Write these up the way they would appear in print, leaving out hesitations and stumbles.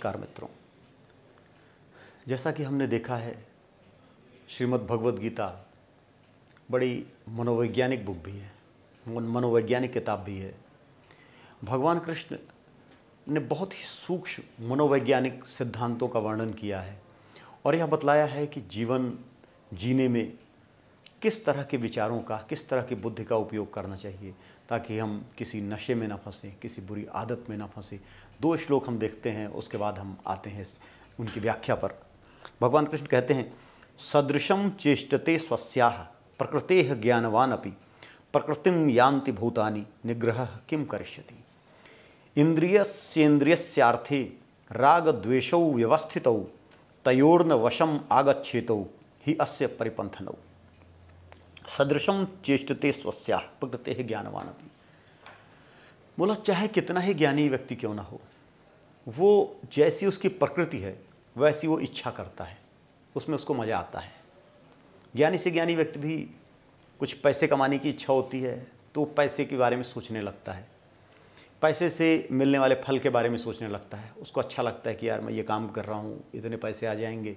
नमस्कार मित्रों। जैसा कि हमने देखा है, श्रीमद् भगवद गीता बड़ी मनोवैज्ञानिक बुक भी है, मनोवैज्ञानिक किताब भी है। भगवान कृष्ण ने बहुत ही सूक्ष्म मनोवैज्ञानिक सिद्धांतों का वर्णन किया है और यह बतलाया है कि जीवन जीने में किस तरह के विचारों का, किस तरह की बुद्धि का उपयोग करना चाहिए ताकि हम किसी नशे में ना फंसें, किसी बुरी आदत में ना फंसें। 2 श्लोक हम देखते हैं, उसके बाद हम आते हैं उनकी व्याख्या पर। भगवान कृष्ण कहते हैं, सदृशम चेष्टते स्वस्याः प्रकृतेः ज्ञानवान अपि प्रकृतिं यान्ति भूतानि निग्रह किम करिष्यति। इंद्रियस्येन्द्रियस्यार्थे रागद्वेषौ व्यवस्थितौ तयोर्न वशम आगच्छेतौ हि अस्य परिपंथनौ। सदृशम चेष्टते स्वस्याः प्रकृतेः ज्ञानवान अपि। बोला चाहे कितना ही ज्ञानी व्यक्ति क्यों ना हो, वो जैसी उसकी प्रकृति है वैसी वो इच्छा करता है, उसमें उसको मज़ा आता है। ज्ञानी से ज्ञानी व्यक्ति भी कुछ पैसे कमाने की इच्छा होती है तो पैसे के बारे में सोचने लगता है, पैसे से मिलने वाले फल के बारे में सोचने लगता है। उसको अच्छा लगता है कि यार मैं ये काम कर रहा हूँ, इतने पैसे आ जाएंगे,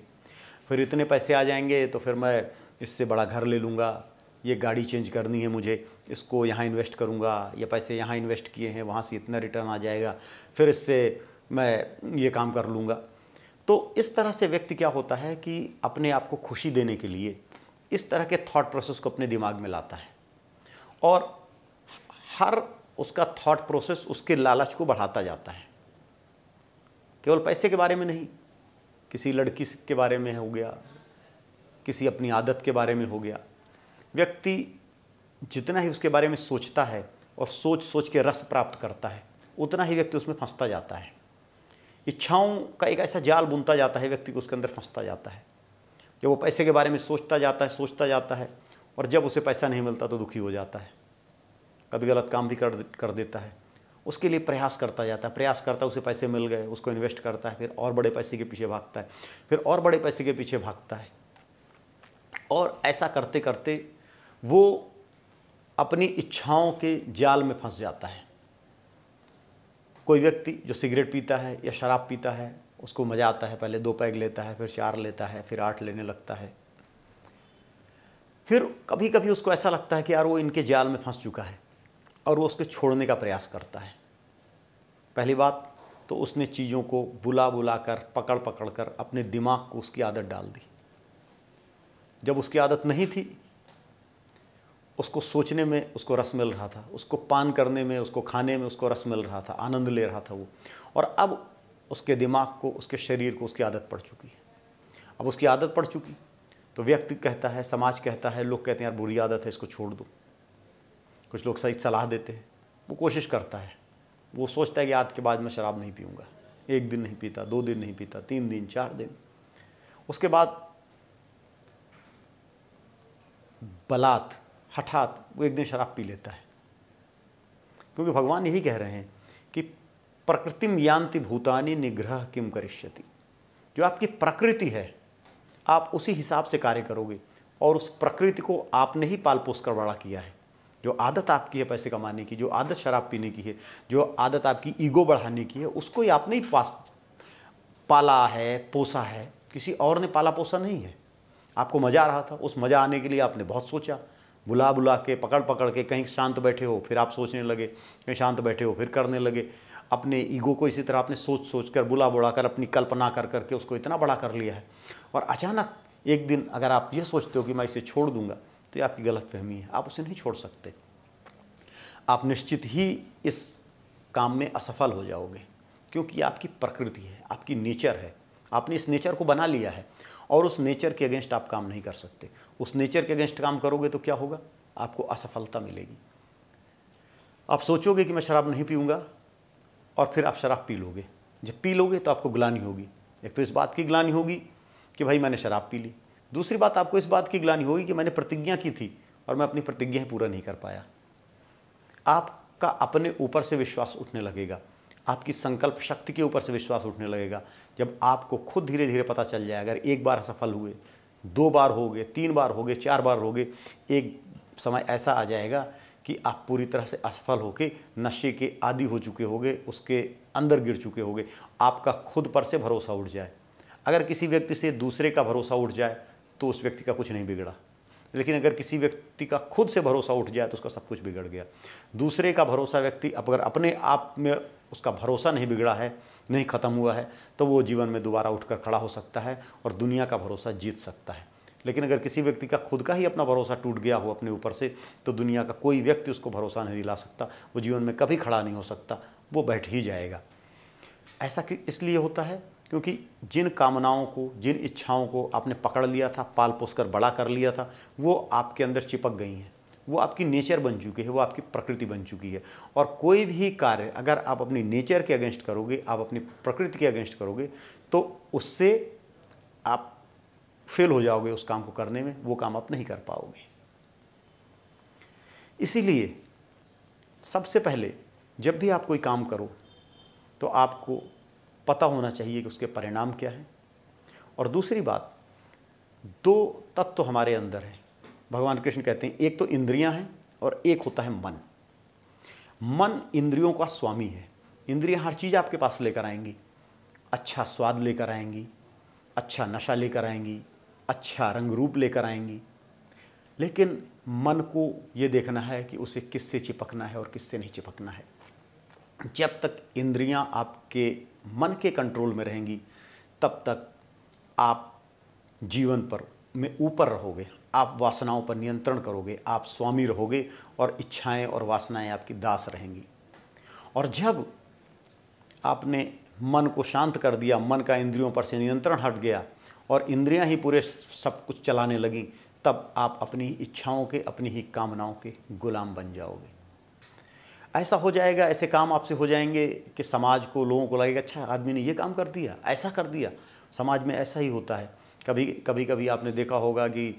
फिर इतने पैसे आ जाएंगे तो फिर मैं इससे बड़ा घर ले लूँगा, ये गाड़ी चेंज करनी है मुझे, इसको यहाँ इन्वेस्ट करूँगा, ये पैसे यहाँ इन्वेस्ट किए हैं वहाँ से इतना रिटर्न आ जाएगा, फिर इससे मैं ये काम कर लूँगा। तो इस तरह से व्यक्ति क्या होता है कि अपने आप को खुशी देने के लिए इस तरह के थॉट प्रोसेस को अपने दिमाग में लाता है और हर उसका थॉट प्रोसेस उसके लालच को बढ़ाता जाता है। केवल पैसे के बारे में नहीं, किसी लड़की के बारे में हो गया, किसी अपनी आदत के बारे में हो गया। व्यक्ति जितना ही उसके बारे में सोचता है और सोच सोच के रस प्राप्त करता है, उतना ही व्यक्ति उसमें फंसता जाता है। इच्छाओं का एक ऐसा जाल बुनता जाता है, व्यक्ति को उसके अंदर फंसता जाता है। जब वो पैसे के बारे में सोचता जाता है और जब उसे पैसा नहीं मिलता तो दुखी हो जाता है, कभी गलत काम भी कर देता है। उसके लिए प्रयास करता जाता है, उसे पैसे मिल गए, उसको इन्वेस्ट करता है, फिर और बड़े पैसे के पीछे भागता है, फिर और बड़े पैसे के पीछे भागता है और ऐसा करते करते वो अपनी इच्छाओं के जाल में फंस जाता है। कोई व्यक्ति जो सिगरेट पीता है या शराब पीता है, उसको मज़ा आता है, पहले 2 पैग लेता है, फिर 4 लेता है, फिर 8 लेने लगता है। फिर कभी कभी उसको ऐसा लगता है कि यार वो इनके जाल में फंस चुका है और वो उसके छोड़ने का प्रयास करता है। पहली बात तो उसने चीज़ों को बुला बुला कर, पकड़ पकड़ कर अपने दिमाग को उसकी आदत डाल दी। जब उसकी आदत नहीं थी, उसको सोचने में उसको रस मिल रहा था, उसको पान करने में, उसको खाने में उसको रस मिल रहा था, आनंद ले रहा था वो, और अब उसके दिमाग को, उसके शरीर को उसकी आदत पड़ चुकी है। अब उसकी आदत पड़ चुकी तो व्यक्ति कहता है, समाज कहता है, लोग कहते हैं यार बुरी आदत है, इसको छोड़ दो। कुछ लोग सही सलाह देते हैं, वो कोशिश करता है, वो सोचता है कि आज के बाद मैं शराब नहीं पीऊँगा। 1 दिन नहीं पीता, 2 दिन नहीं पीता, 3 दिन, 4 दिन, उसके बाद बलात् हठात वो 1 दिन शराब पी लेता है। क्योंकि भगवान यही कह रहे हैं कि प्रकृतिम यान्ति भूतानि निग्रह किम करिष्यति। जो आपकी प्रकृति है, आप उसी हिसाब से कार्य करोगे और उस प्रकृति को आपने ही पाल पोस कर बड़ा किया है। जो आदत आपकी है पैसे कमाने की, जो आदत शराब पीने की है, जो आदत आपकी ईगो बढ़ाने की है, उसको ही आपने ही पाला है, पोसा है। किसी और ने पाला पोसा नहीं है। आपको मज़ा आ रहा था, उस मज़ा आने के लिए आपने बहुत सोचा, बुला बुला के, पकड़ पकड़ के। कहीं शांत बैठे हो फिर आप सोचने लगे, कहीं शांत बैठे हो फिर करने लगे। अपने ईगो को इसी तरह आपने सोच सोच कर, बुला बुला कर, अपनी कल्पना कर करके उसको इतना बड़ा कर लिया है। और अचानक एक दिन अगर आप ये सोचते हो कि मैं इसे छोड़ दूंगा, तो ये आपकी गलतफहमी है। आप उसे नहीं छोड़ सकते। आप निश्चित ही इस काम में असफल हो जाओगे, क्योंकि आपकी प्रकृति है, आपकी नेचर है। आपने इस नेचर को बना लिया है और उस नेचर के अगेंस्ट आप काम नहीं कर सकते। उस नेचर के अगेंस्ट काम करोगे तो क्या होगा? आपको असफलता मिलेगी। आप सोचोगे कि मैं शराब नहीं पीऊँगा और फिर आप शराब पी लोगे। जब पी लोगे तो आपको ग्लानि होगी। एक तो इस बात की ग्लानि होगी कि भाई मैंने शराब पी ली। दूसरी बात आपको इस बात की ग्लानि होगी कि मैंने प्रतिज्ञा की थी और मैं अपनी प्रतिज्ञा पूरा नहीं कर पाया। आपका अपने ऊपर से विश्वास उठने लगेगा, आपकी संकल्प शक्ति के ऊपर से विश्वास उठने लगेगा। जब आपको खुद धीरे धीरे पता चल जाए, अगर 1 बार असफल हुए, 2 बार हो गए, 3 बार हो गए, 4 बार हो गए, एक समय ऐसा आ जाएगा कि आप पूरी तरह से असफल होके नशे के आदी हो चुके होगे, उसके अंदर गिर चुके होगे, आपका खुद पर से भरोसा उठ जाए। अगर किसी व्यक्ति से दूसरे का भरोसा उठ जाए तो उस व्यक्ति का कुछ नहीं बिगड़ा, लेकिन अगर किसी व्यक्ति का खुद से भरोसा उठ जाए तो उसका सब कुछ बिगड़ गया। दूसरे का भरोसा व्यक्ति अगर अपने आप में उसका भरोसा नहीं बिगड़ा है, नहीं ख़त्म हुआ है, तो वो जीवन में दोबारा उठकर खड़ा हो सकता है और दुनिया का भरोसा जीत सकता है। लेकिन अगर किसी व्यक्ति का खुद का ही अपना भरोसा टूट गया हो अपने ऊपर से, तो दुनिया का कोई व्यक्ति उसको भरोसा नहीं दिला सकता, वो जीवन में कभी खड़ा नहीं हो सकता, वो बैठ ही जाएगा। ऐसा इसलिए होता है क्योंकि जिन कामनाओं को, जिन इच्छाओं को आपने पकड़ लिया था, पाल पोस कर बड़ा कर लिया था, वो आपके अंदर चिपक गई हैं, वो आपकी नेचर बन चुकी है, वो आपकी प्रकृति बन चुकी है। और कोई भी कार्य अगर आप अपनी नेचर के अगेंस्ट करोगे, आप अपनी प्रकृति के अगेंस्ट करोगे, तो उससे आप फेल हो जाओगे उस काम को करने में, वो काम आप नहीं कर पाओगे। इसीलिए सबसे पहले जब भी आप कोई काम करो तो आपको पता होना चाहिए कि उसके परिणाम क्या है। और दूसरी बात, दो तत्व तो हमारे अंदर हैं। भगवान कृष्ण कहते हैं एक तो इंद्रियां हैं और एक होता है मन। मन इंद्रियों का स्वामी है। इंद्रियां हर चीज़ आपके पास लेकर आएंगी, अच्छा स्वाद लेकर आएंगी, अच्छा नशा लेकर आएंगी, अच्छा रंग रूप लेकर आएंगी, लेकिन मन को ये देखना है कि उसे किससे चिपकना है और किससे नहीं चिपकना है। जब तक इंद्रियां आपके मन के कंट्रोल में रहेंगी तब तक आप जीवन पर में ऊपर रहोगे, आप वासनाओं पर नियंत्रण करोगे, आप स्वामी रहोगे और इच्छाएं और वासनाएं आपकी दास रहेंगी। और जब आपने मन को शांत कर दिया, मन का इंद्रियों पर से नियंत्रण हट गया और इंद्रियां ही पूरे सब कुछ चलाने लगी, तब आप अपनी इच्छाओं के, अपनी ही कामनाओं के गुलाम बन जाओगे। ऐसा हो जाएगा, ऐसे काम आपसे हो जाएंगे कि समाज को, लोगों को लगेगा अच्छा आदमी ने ये काम कर दिया, ऐसा कर दिया। समाज में ऐसा ही होता है। कभी आपने देखा होगा कि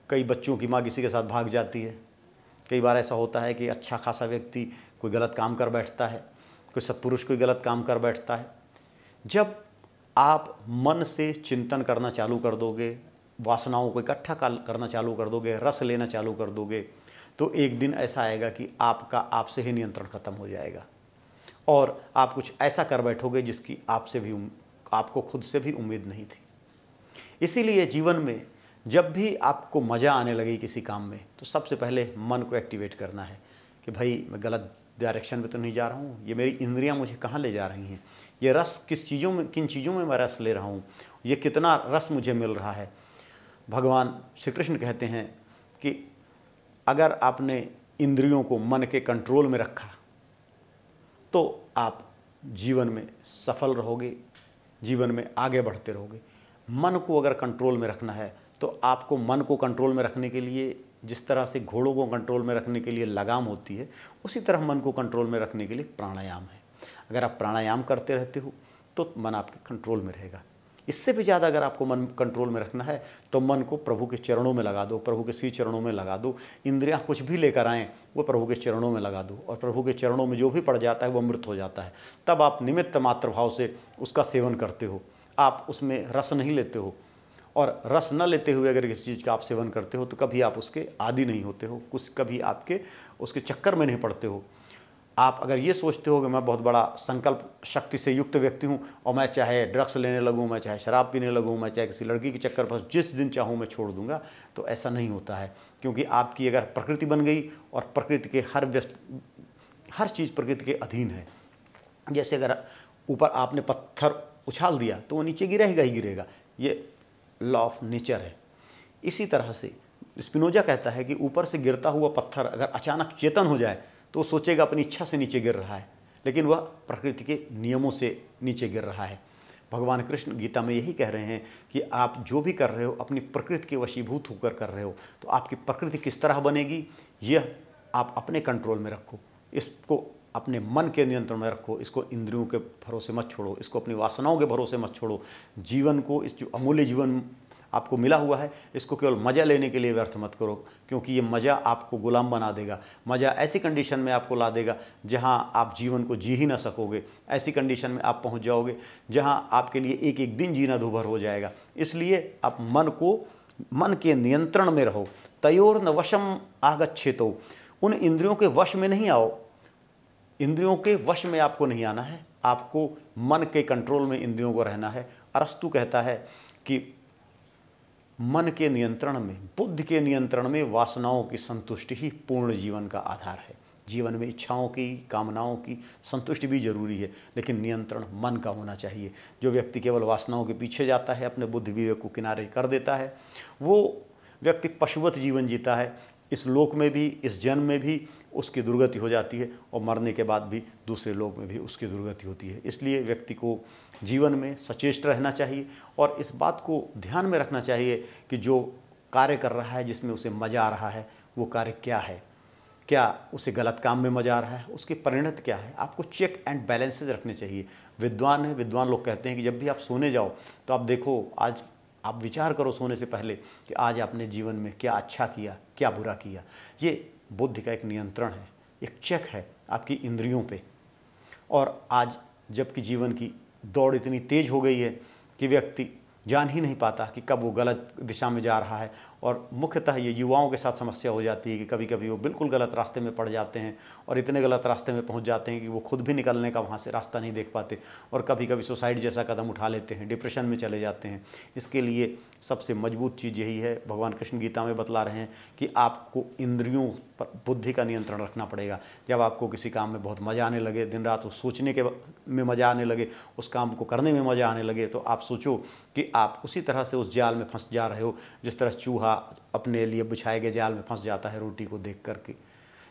कई बच्चों की माँ किसी के साथ भाग जाती है। कई बार ऐसा होता है कि अच्छा खासा व्यक्ति कोई गलत काम कर बैठता है, कोई सत्पुरुष कोई गलत काम कर बैठता है। जब आप मन से चिंतन करना चालू कर दोगे, वासनाओं को इकट्ठा करना चालू कर दोगे, रस लेना चालू कर दोगे, तो एक दिन ऐसा आएगा कि आपका आपसे ही नियंत्रण खत्म हो जाएगा और आप कुछ ऐसा कर बैठोगे जिसकी आपको खुद से भी उम्मीद नहीं थी। इसीलिए जीवन में जब भी आपको मज़ा आने लगे किसी काम में, तो सबसे पहले मन को एक्टिवेट करना है कि भाई मैं गलत डायरेक्शन में तो नहीं जा रहा हूँ, ये मेरी इंद्रियां मुझे कहाँ ले जा रही हैं, ये रस किन चीज़ों में मैं रस ले रहा हूँ, ये कितना रस मुझे मिल रहा है। भगवान श्री कृष्ण कहते हैं कि अगर आपने इंद्रियों को मन के कंट्रोल में रखा तो आप जीवन में सफल रहोगे, जीवन में आगे बढ़ते रहोगे। मन को अगर कंट्रोल में रखना है तो आपको मन को कंट्रोल में रखने के लिए जिस तरह से घोड़ों को कंट्रोल में रखने के लिए लगाम होती है, उसी तरह मन को कंट्रोल में रखने के लिए प्राणायाम है। अगर आप प्राणायाम करते रहते हो तो मन आपके कंट्रोल में रहेगा। इससे भी ज़्यादा अगर आपको मन कंट्रोल में रखना है तो मन को प्रभु के चरणों में लगा दो, प्रभु के श्री चरणों में लगा दो। इंद्रियां कुछ भी लेकर आएँ वो प्रभु के चरणों में लगा दो, और प्रभु के चरणों में जो भी पड़ जाता है वो अमृत हो जाता है। तब आप निमित्त मात्र भाव से उसका सेवन करते हो, आप उसमें रस नहीं लेते हो। और रस न लेते हुए अगर किसी चीज़ का आप सेवन करते हो तो कभी आप उसके आदी नहीं होते हो, कभी आपके उसके चक्कर में नहीं पड़ते हो। आप अगर ये सोचते हो कि मैं बहुत बड़ा संकल्प शक्ति से युक्त व्यक्ति हूँ और मैं चाहे ड्रग्स लेने लगूँ, मैं चाहे शराब पीने लगूँ, मैं चाहे किसी लड़की के चक्कर पर जिस दिन चाहूँ मैं छोड़ दूँगा, तो ऐसा नहीं होता है। क्योंकि आपकी अगर प्रकृति बन गई और प्रकृति के हर चीज़ प्रकृति के अधीन है। जैसे अगर ऊपर आपने पत्थर उछाल दिया तो वो नीचे गिरेगा ही गिरेगा, ये लॉ ऑफ नेचर है। इसी तरह से स्पिनोजा कहता है कि ऊपर से गिरता हुआ पत्थर अगर अचानक चेतन हो जाए तो वो सोचेगा अपनी इच्छा से नीचे गिर रहा है, लेकिन वह प्रकृति के नियमों से नीचे गिर रहा है। भगवान कृष्ण गीता में यही कह रहे हैं कि आप जो भी कर रहे हो अपनी प्रकृति के वशीभूत होकर कर रहे हो, तो आपकी प्रकृति किस तरह बनेगी यह आप अपने कंट्रोल में रखो। इसको अपने मन के नियंत्रण में रखो, इसको इंद्रियों के भरोसे मत छोड़ो, इसको अपनी वासनाओं के भरोसे मत छोड़ो। जीवन को, इस जो अमूल्य जीवन आपको मिला हुआ है, इसको केवल मज़ा लेने के लिए व्यर्थ मत करो, क्योंकि ये मज़ा आपको गुलाम बना देगा। मज़ा ऐसी कंडीशन में आपको ला देगा जहां आप जीवन को जी ही ना सकोगे। ऐसी कंडीशन में आप पहुंच जाओगे जहां आपके लिए एक एक दिन जीना दूभर हो जाएगा। इसलिए आप मन के नियंत्रण में रहो, तयोर न वशम आगच्छेतो, उन इंद्रियों के वश में नहीं आओ। इंद्रियों के वश में आपको नहीं आना है, आपको मन के कंट्रोल में इंद्रियों को रहना है। अरस्तु कहता है कि मन के नियंत्रण में, बुद्धि के नियंत्रण में वासनाओं की संतुष्टि ही पूर्ण जीवन का आधार है। जीवन में इच्छाओं की, कामनाओं की संतुष्टि भी जरूरी है, लेकिन नियंत्रण मन का होना चाहिए। जो व्यक्ति केवल वासनाओं के पीछे जाता है, अपने बुद्धि विवेक को किनारे कर देता है, वो व्यक्ति पशुवत जीवन जीता है। इस लोक में भी, इस जन्म में भी उसकी दुर्गति हो जाती है और मरने के बाद भी दूसरे लोक में भी उसकी दुर्गति होती है। इसलिए व्यक्ति को जीवन में सचेष्ट रहना चाहिए और इस बात को ध्यान में रखना चाहिए कि जो कार्य कर रहा है, जिसमें उसे मज़ा आ रहा है, वो कार्य क्या है, क्या उसे गलत काम में मज़ा आ रहा है, उसकी परिणति क्या है। आपको चेक एंड बैलेंसेज रखने चाहिए। विद्वान लोग कहते हैं कि जब भी आप सोने जाओ तो आप देखो, आज आप विचार करो सोने से पहले कि आज आपने जीवन में क्या अच्छा किया, क्या बुरा किया। ये बुद्धि का एक नियंत्रण है, एक चेक है आपकी इंद्रियों पे। और आज जबकि जीवन की दौड़ इतनी तेज हो गई है कि व्यक्ति जान ही नहीं पाता कि कब वो गलत दिशा में जा रहा है। और मुख्यतः ये युवाओं के साथ समस्या हो जाती है कि कभी कभी वो बिल्कुल गलत रास्ते में पड़ जाते हैं और इतने गलत रास्ते में पहुंच जाते हैं कि वो खुद भी निकलने का वहाँ से रास्ता नहीं देख पाते और कभी कभी सुसाइड जैसा कदम उठा लेते हैं, डिप्रेशन में चले जाते हैं। इसके लिए सबसे मजबूत चीज़ यही है, भगवान कृष्ण गीता में बतला रहे हैं कि आपको इंद्रियों पर बुद्धि का नियंत्रण रखना पड़ेगा। जब आपको किसी काम में बहुत मज़ा आने लगे, दिन रात उस सोचने के में मज़ा आने लगे, उस काम को करने में मज़ा आने लगे, तो आप सोचो कि आप उसी तरह से उस जाल में फंस जा रहे हो जिस तरह चूहा अपने लिए बिछाए गए जाल में फंस जाता है रोटी को देख करके,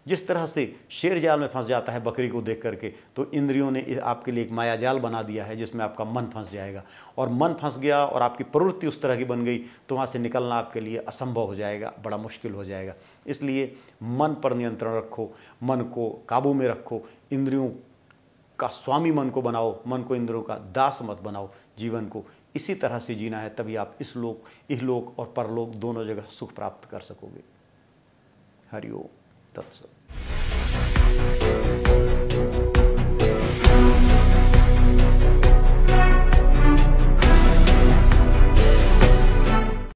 जिस तरह से शेर जाल में फंस जाता है बकरी को देख करके। तो इंद्रियों ने आपके लिए एक माया जाल बना दिया है जिसमें आपका मन फंस जाएगा, और मन फंस गया और आपकी प्रवृत्ति उस तरह की बन गई तो वहाँ से निकलना आपके लिए असंभव हो जाएगा, बड़ा मुश्किल हो जाएगा। इसलिए मन पर नियंत्रण रखो, मन को काबू में रखो, इंद्रियों का स्वामी मन को बनाओ, मन को इंद्रियों का दास मत बनाओ। जीवन को इसी तरह से जीना है, तभी आप इहलोक और परलोक दोनों जगह सुख प्राप्त कर सकोगे। हरि ओम तत्सत।